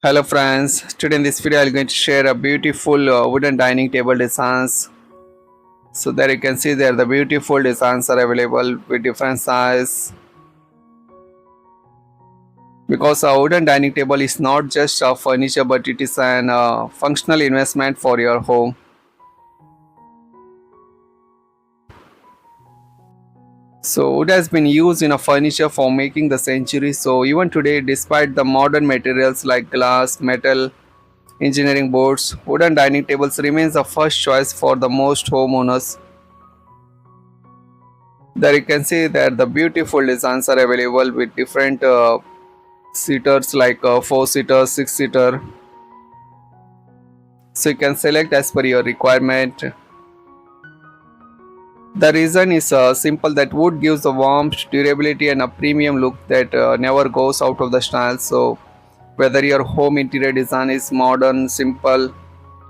Hello friends, today in this video I'm going to share a beautiful wooden dining table designs. So there you can see there the beautiful designs are available with different size. Because a wooden dining table is not just a furniture but it is an functional investment for your home. So wood has been used in a furniture for making the centuries. So even today despite the modern materials like glass, metal, engineering boards, wooden dining tables remains the first choice for the most homeowners. There you can see that the beautiful designs are available with different seaters like 4 seater, 6 seater. So you can select as per your requirement. The reason is simple that wood gives a warmth, durability and a premium look that never goes out of the style. So whether your home interior design is modern, simple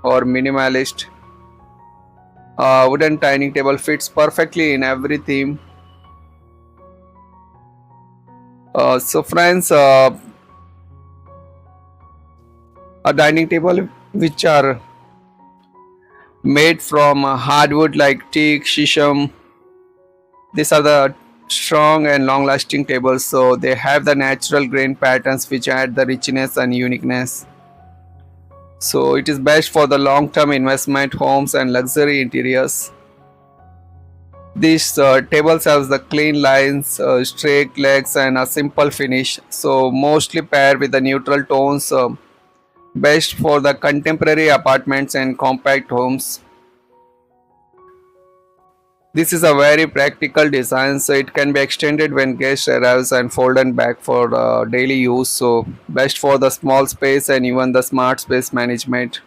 or minimalist, wooden dining table fits perfectly in every theme. So friends, a dining table which are made from hardwood like teak, shisham. These are the strong and long lasting tables, so they have the natural grain patterns which add the richness and uniqueness. So it is best for the long term investment homes and luxury interiors. These tables have the clean lines, straight legs and a simple finish, so mostly paired with the neutral tones, best for the contemporary apartments and compact homes. This is a very practical design, so it can be extended when guest arrives and folded back for daily use. So best for the small space and even the smart space management.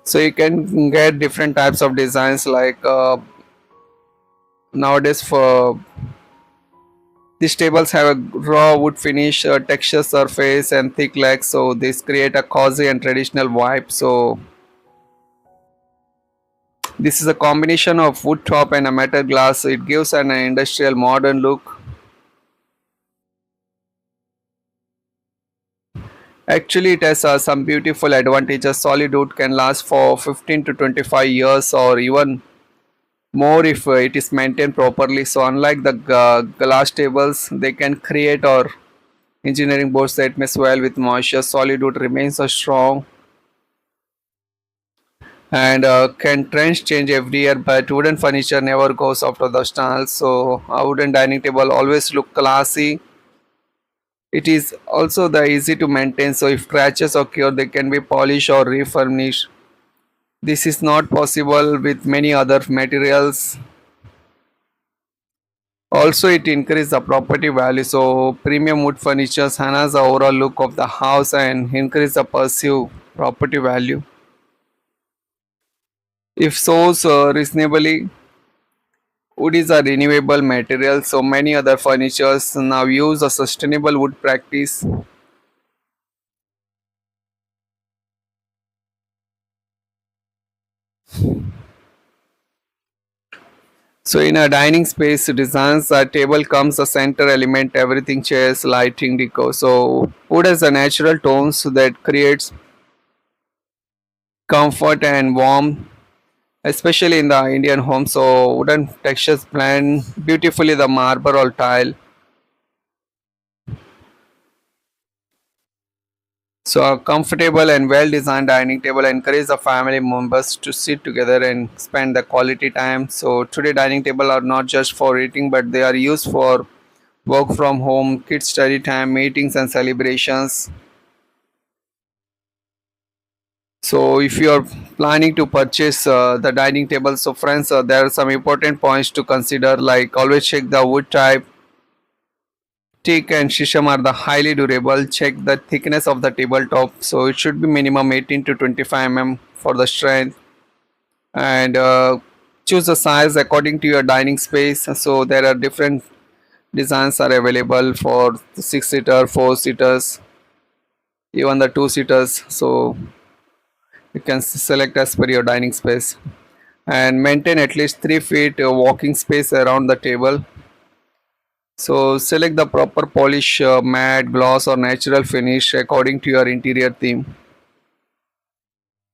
So you can get different types of designs like nowadays for these tables have a raw wood finish, texture surface and thick legs. So this create a cozy and traditional vibe. So this is a combination of wood top and a metal glass. It gives an industrial modern look. Actually, it has some beautiful advantages. Solid wood can last for 15 to 25 years or even more if it is maintained properly. So, unlike the glass tables, they can create or engineering boards that mess well with moisture. Solid wood remains strong and can trends change every year, but wooden furniture never goes out of the style. So, a wooden dining table always look classy. It is also the easy to maintain, so if scratches occur, they can be polished or refurbished. This is not possible with many other materials. Also, it increases the property value. So, premium wood furniture enhance the overall look of the house and increase the perceived property value. If sourced reasonably, wood is a renewable material. So, many other furnitures now use a sustainable wood practice. So in a dining space designs, a table comes a center element, everything chairs, lighting, decor. So wood has a natural tones that creates comfort and warmth, especially in the Indian home. So wooden textures blend beautifully the marble or tile. So a comfortable and well-designed dining table encourages the family members to sit together and spend the quality time. So today dining table are not just for eating, but they are used for work from home, kids study time, meetings and celebrations. So if you are planning to purchase the dining table, so friends, there are some important points to consider, like always check the wood type. Teak and shisham are the highly durable. Check the thickness of the tabletop, so it should be minimum 18 to 25 mm for the strength, and choose the size according to your dining space. So there are different designs are available for 6 seater, 4 seaters, even the 2 seaters. So you can select as per your dining space. and maintain at least 3 feet walking space around the table. So select the proper polish, matte, gloss or natural finish according to your interior theme.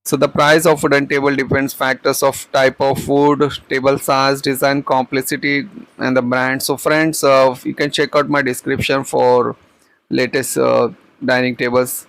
So the price of wooden table depends factors of type of wood, table size, design complexity and the brand. So friends, you can check out my description for latest dining tables.